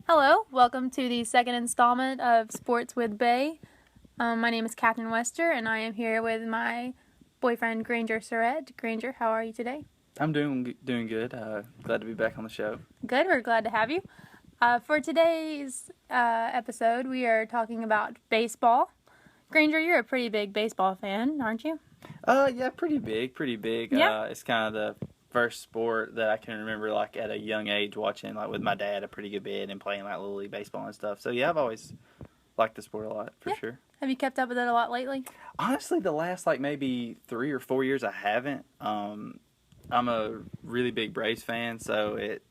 Hello, welcome to the second installment of Sports with Bay. My name is Catherine Wester, and I am here with my boyfriend Granger Surratt. Granger, how are you today? I'm doing good. Glad to be back on the show. Good, we're glad to have you. For today's episode, we are talking about baseball. Granger, you're a pretty big baseball fan, aren't you? Yeah, pretty big, pretty big. Yeah. It's kind of the first sport that I can remember, like at a young age, watching like with my dad a pretty good bit and playing like little league baseball and stuff. So yeah, I've always liked the sport a lot for Yeah. sure. Have you kept up with it a lot lately? Honestly, the last like maybe 3 or 4 years, I haven't. I'm a really big Braves fan, so it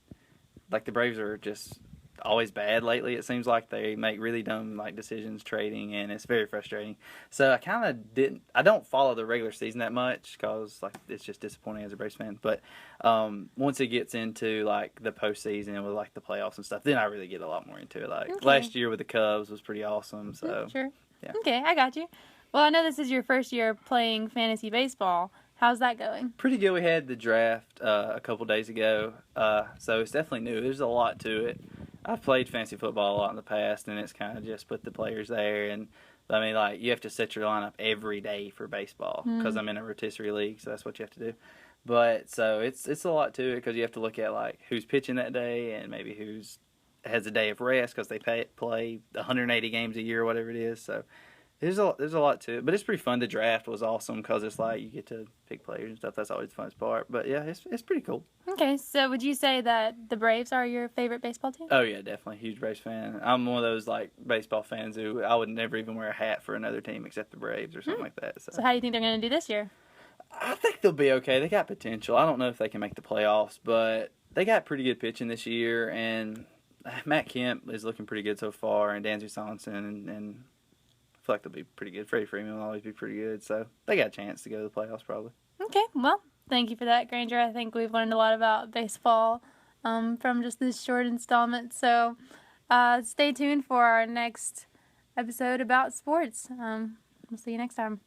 like the Braves are just always bad lately. It seems like they make really dumb like decisions trading, and it's very frustrating. So I kind of didn't. I don't follow the regular season that much because like it's just disappointing as a Braves fan. But once it gets into like the postseason with like the playoffs and stuff, then I really get a lot more into it. Like Okay. last year with the Cubs was pretty awesome. So Sure. yeah. Okay, I got you. Well, I know this is your first year playing fantasy baseball. How's that going? Pretty good. We had the draft a couple days ago, so it's definitely new. There's a lot to it. I've played fantasy football a lot in the past, and it's kind of just put the players there. And I mean, like you have to set your lineup every day for baseball because I'm in a rotisserie league, so that's what you have to do. But so it's a lot to it because you have to look at like who's pitching that day and maybe who's has a day of rest because they play 180 games a year or whatever it is. So there's a lot to it, but it's pretty fun. The draft was awesome because it's like you get to pick players and stuff. That's always the funnest part. But yeah, it's pretty cool. Okay, so would you say that the Braves are your favorite baseball team? Oh yeah, definitely huge Braves fan. I'm one of those like baseball fans who I would never even wear a hat for another team except the Braves or something like that. So how do you think they're going to do this year? I think they'll be okay. They got potential. I don't know if they can make the playoffs, but they got pretty good pitching this year, and Matt Kemp is looking pretty good so far, and Dansby Swanson and I feel like they'll be pretty good. Freddie Freeman will always be pretty good, so they got a chance to go to the playoffs probably. Okay, well, thank you for that, Granger. I think we've learned a lot about baseball from just this short installment. So stay tuned for our next episode about sports. We'll see you next time.